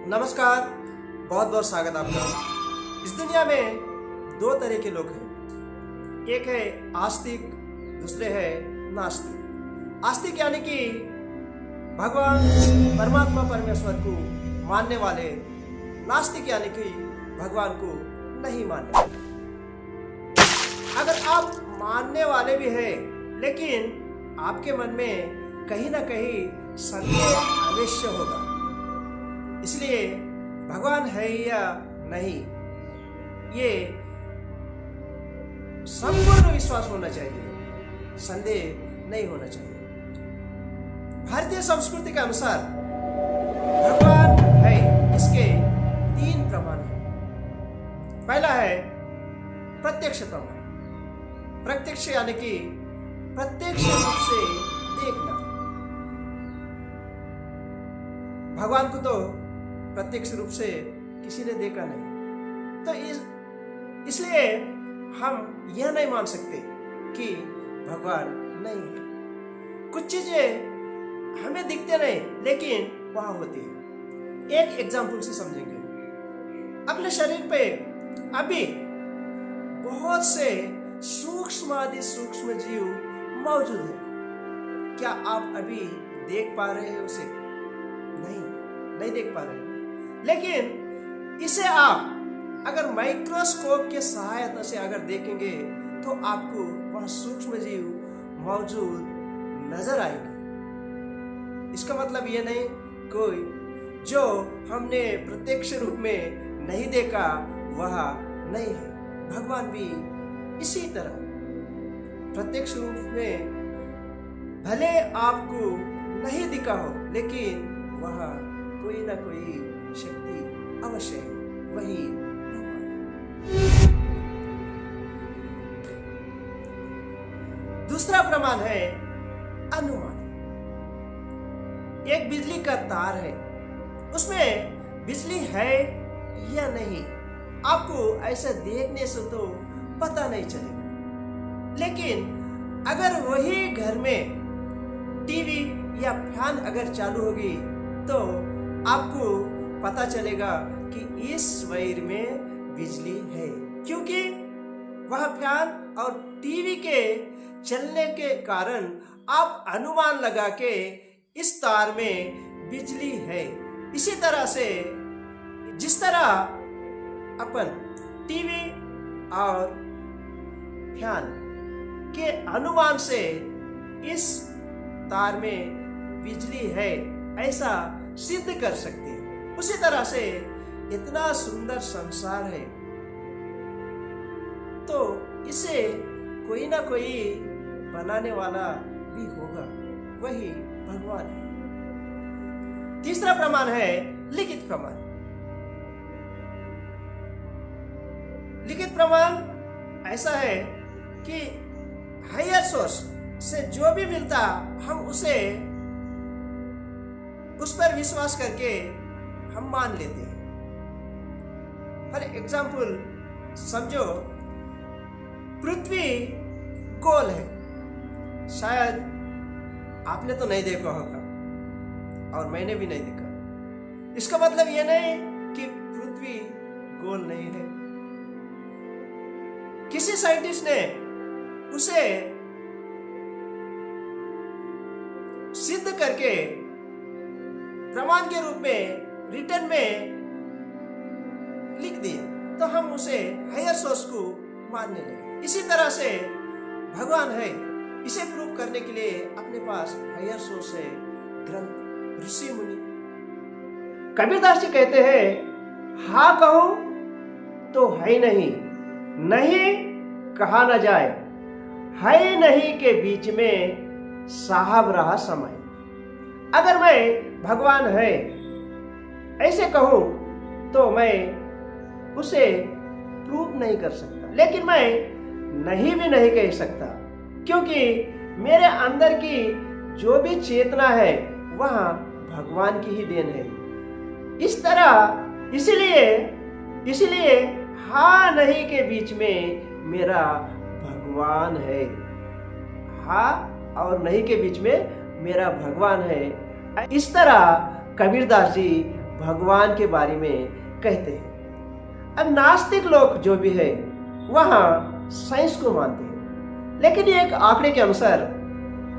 नमस्कार, बहुत बहुत स्वागत आपका। इस दुनिया में दो तरह के लोग हैं, एक है आस्तिक, दूसरे है नास्तिक। आस्तिक यानी कि भगवान परमात्मा परमेश्वर को मानने वाले, नास्तिक यानी कि भगवान को नहीं मानने वाले। अगर आप मानने वाले भी हैं लेकिन आपके मन में कहीं ना कहीं संदेह अवश्य होगा, इसलिए भगवान है या नहीं ये संपूर्ण विश्वास होना चाहिए, संदेह नहीं होना चाहिए। भारतीय संस्कृति के अनुसार भगवान है, इसके 3 प्रमाण हैं। पहला है प्रत्यक्ष प्रमाण। प्रत्यक्ष यानी कि प्रत्यक्ष रूप से देखना। भगवान को तो प्रत्यक्ष रूप से किसी ने देखा नहीं, तो इसलिए हम यह नहीं मान सकते कि भगवान नहीं है। कुछ चीजें हमें दिखते नहीं लेकिन वहां होती है। एक एग्जाम्पल से समझेंगे। अपने शरीर पे अभी बहुत से सूक्ष्म सूक्ष्म जीव मौजूद है। क्या आप अभी देख पा रहे हैं उसे? नहीं देख पा रहे। लेकिन इसे आप अगर माइक्रोस्कोप के सहायता से अगर देखेंगे तो आपको वह सूक्ष्म जीव मौजूद नजर आएंगे। इसका मतलब ये नहीं कोई जो हमने प्रत्यक्ष रूप में नहीं देखा वह नहीं है। भगवान भी इसी तरह प्रत्यक्ष रूप में भले आपको नहीं दिखा हो लेकिन वह कोई ना कोई शक्ति अवश्य है, वही भगवान। दूसरा प्रमाण है अनुमान। एक बिजली का तार है, उसमें बिजली है या नहीं आपको ऐसा देखने से तो पता नहीं चलेगा। लेकिन अगर वही घर में टीवी या फैन अगर चालू होगी तो आपको पता चलेगा कि इस वायर में बिजली है, क्योंकि वह फैन और टीवी के चलने के कारण आप अनुमान लगा के इस तार में बिजली है। इसी तरह से जिस तरह अपन टीवी और फैन के अनुमान से इस तार में बिजली है ऐसा सिद्ध कर सकते हैं, उसी तरह से इतना सुंदर संसार है तो इसे कोई ना कोई बनाने वाला भी होगा, वही भगवान है। तीसरा प्रमाण है लिखित प्रमाण। लिखित प्रमाण ऐसा है कि हायर सोर्स से जो भी मिलता हम उस पर विश्वास करके हम मान लेते हैं। फॉर एग्जाम्पल समझो पृथ्वी गोल है, शायद आपने तो नहीं देखा होगा और मैंने भी नहीं देखा। इसका मतलब यह नहीं कि पृथ्वी गोल नहीं है। किसी साइंटिस्ट ने उसे सिद्ध करके प्रमाण के रूप में रिटर्न में लिख दिए तो हम उसे हायर सोर्स को मानने लगे। इसी तरह से भगवान है, इसे प्रूव करने के लिए अपने पास हायर सोर्स है, ग्रंथ, ऋषि मुनि। कबीरदास जी कहते हैं हाँ कहो तो है नहीं, नहीं कहा न जाए, है नहीं के बीच में साहब रहा समय। अगर मैं भगवान है ऐसे कहूं तो मैं उसे प्रूव नहीं कर सकता, लेकिन मैं नहीं भी नहीं कह सकता, क्योंकि मेरे अंदर की जो भी चेतना है वह भगवान की ही देन है। इस तरह इसलिए हाँ नहीं के बीच में मेरा भगवान है। हाँ और नहीं के बीच में मेरा भगवान है। इस तरह कबीरदास जी भगवान के बारे में कहते हैं। अब नास्तिक लोग जो भी है वहाँ साइंस को मानते हैं, लेकिन एक आंकड़े के अनुसार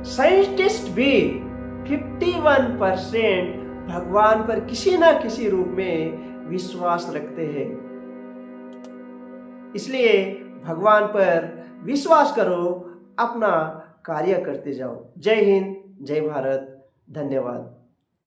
साइंटिस्ट भी 51% भगवान पर किसी ना किसी रूप में विश्वास रखते हैं। इसलिए भगवान पर विश्वास करो, अपना कार्य करते जाओ। जय हिंद, जय भारत, धन्यवाद।